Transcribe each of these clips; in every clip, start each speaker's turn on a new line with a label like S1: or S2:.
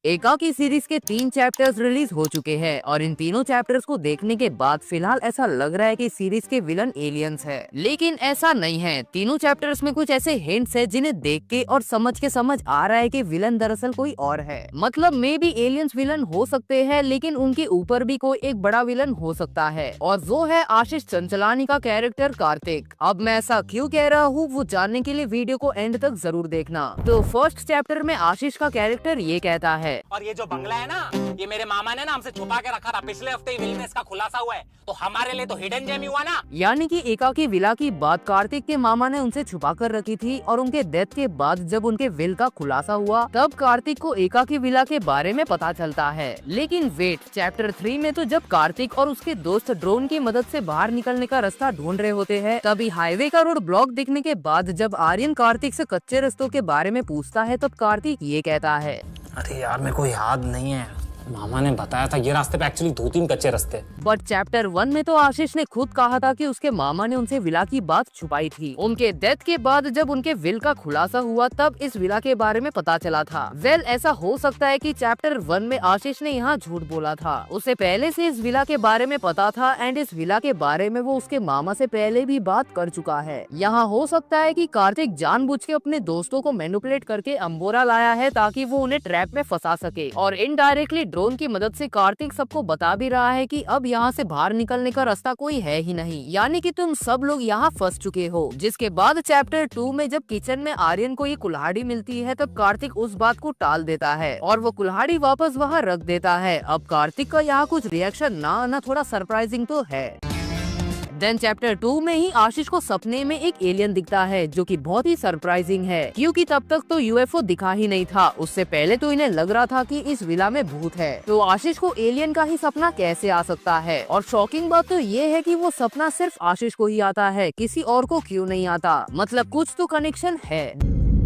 S1: एकाकी सीरीज के 3 chapters release हो चुके हैं और इन तीनों चैप्टर्स को देखने के बाद फिलहाल ऐसा लग रहा है कि सीरीज के विलन एलियंस है, लेकिन ऐसा नहीं है। तीनों चैप्टर्स में कुछ ऐसे हिंट्स है जिन्हें देख के और समझ के समझ आ रहा है कि विलन दरअसल कोई और है। मतलब मे भी एलियंस विलन हो सकते हैं, लेकिन उनके ऊपर भी कोई एक बड़ा विलन हो सकता है और वो है आशीष चंचलानी का कैरेक्टर कार्तिक। अब मैं ऐसा क्यों कह रहा हूँ वो जानने के लिए वीडियो को एंड तक जरूर देखना। तो फर्स्ट चैप्टर में आशीष का कैरेक्टर ये कहता है,
S2: और ये जो बंगला है ना, ये मेरे मामा ने ना हमसे छुपा के रखा था। पिछले हफ्ते ही विल में इसका खुलासा हुआ है, तो हमारे लिए तो हिडन जेम ही हुआ ना।
S1: यानी कि एकाकी विला की बात कार्तिक के मामा ने उनसे छुपा कर रखी थी और उनके डेथ के बाद जब उनके विल का खुलासा हुआ तब कार्तिक को एकाकी विला के बारे में पता चलता है। लेकिन वेट, चैप्टर 3 में तो जब कार्तिक और उसके दोस्त ड्रोन की मदद से बाहर निकलने का रास्ता ढूंढ रहे होते हैं, तभी हाईवे का रोड ब्लॉक दिखने के बाद जब आर्यन कार्तिक से कच्चे रास्तों के बारे में पूछता है तब कार्तिक ये कहता है,
S2: अरे यार मेरे को याद नहीं है, मामा ने बताया था ये रास्ते पे एक्चुअली 2-3 कच्चे रास्ते।
S1: बट चैप्टर 1 में तो आशीष ने खुद कहा था कि उसके मामा ने उनसे विला की बात छुपाई थी। उनके डेथ के बाद जब उनके विल का खुलासा हुआ तब इस विला के बारे में पता चला था। वेल, ऐसा हो सकता है कि चैप्टर 1 में आशीष ने यहाँ झूठ बोला था, उसे पहले से इस विला के बारे में पता था एंड इस विला के बारे में वो उसके मामा से पहले भी बात कर चुका है। यहाँ हो सकता है कि कार्तिक जानबूझ के अपने दोस्तों को मैनिपुलेट करके अंबोरा लाया है ताकि वो उन्हें ट्रैप में फंसा सके, और इनडायरेक्टली ड्रोन की मदद से कार्तिक सबको बता भी रहा है कि अब यहाँ से बाहर निकलने का रास्ता कोई है ही नहीं, यानी कि तुम सब लोग यहाँ फंस चुके हो। जिसके बाद चैप्टर 2 में जब किचन में आर्यन को ये कुल्हाड़ी मिलती है तब कार्तिक उस बात को टाल देता है और वो कुल्हाड़ी वापस वहाँ रख देता है। अब कार्तिक का यहाँ कुछ रिएक्शन ना आना थोड़ा सरप्राइजिंग तो है। देन चैप्टर 2 में ही आशीष को सपने में एक एलियन दिखता है जो कि बहुत ही सरप्राइजिंग है, क्योंकि तब तक तो यूएफओ दिखा ही नहीं था। उससे पहले तो इन्हें लग रहा था कि इस विला में भूत है, तो आशीष को एलियन का ही सपना कैसे आ सकता है। और शॉकिंग बात तो ये है कि वो सपना सिर्फ आशीष को ही आता है, किसी और को क्यों नहीं आता। मतलब कुछ तो कनेक्शन है।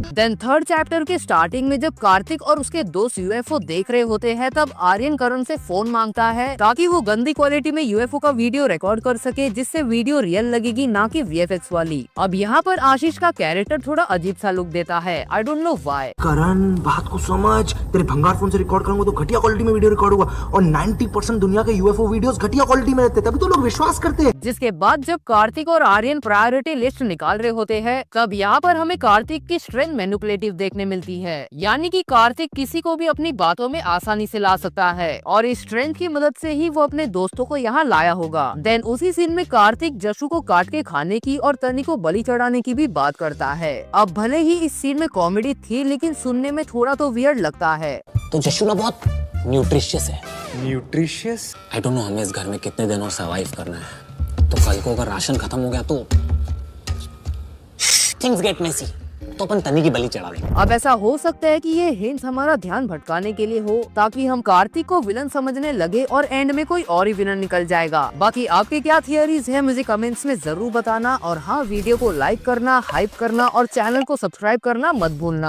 S1: देन थर्ड चैप्टर के स्टार्टिंग में जब कार्तिक और उसके दोस्त यूएफओ देख रहे होते हैं तब आर्यन करण से फोन मांगता है ताकि वो गंदी क्वालिटी में यूएफओ का वीडियो रिकॉर्ड कर सके, जिससे वीडियो रियल लगेगी ना कि वीएफएक्स वाली। अब यहाँ पर आशीष का कैरेक्टर थोड़ा अजीब सा लुक देता है, आई डोंट नो व्हाई।
S3: करण, बात को समझ, तेरे भंगार फोन से रिकॉर्ड करूंगा तो घटिया क्वालिटी में वीडियो रिकॉर्ड होगा और 90% दुनिया के यूएफओ वीडियोस घटिया क्वालिटी में रहते हैं, तभी तो लोग विश्वास करते हैं।
S1: जिसके बाद जब कार्तिक और आर्यन प्रायोरिटी लिस्ट निकाल रहे होते हैं तब यहाँ पर हमें कार्तिक की स्ट्रेंथ मैनिपुलेटिव देखने मिलती है, यानी कि कार्तिक किसी को भी अपनी बातों में आसानी से ला सकता है और इस स्ट्रेंथ की मदद से ही वो अपने दोस्तों को यहाँ लाया होगा। देन उसी सीन में कार्तिक जशु को काट के खाने की और तनी को बलि चढ़ाने की भी बात करता है। अब भले ही इस सीन में कॉमेडी थी, लेकिन सुनने में थोड़ा तो वियर्ड लगता है।
S2: तो जशु ना बहुत न्यूट्रिशियस है।
S3: न्यूट्रिशियस?
S2: आई डोंट नो हमें इस घर में कितने दिन और सर्वाइव करना है, तो कल को अगर राशन खत्म हो गया तो थिंग्स गेट मेसी, तो अपन तनी की बलि चढ़ा दें।
S1: अब ऐसा हो सकता है कि ये हिंट हमारा ध्यान भटकाने के लिए हो ताकि हम कार्तिक को विलन समझने लगे और एंड में कोई और ही विलन निकल जाएगा। बाकी आपके क्या थियरीज है मुझे कमेंट्स में जरूर बताना, और हाँ, वीडियो को लाइक करना, हाइप करना और चैनल को सब्सक्राइब करना मत भूलना।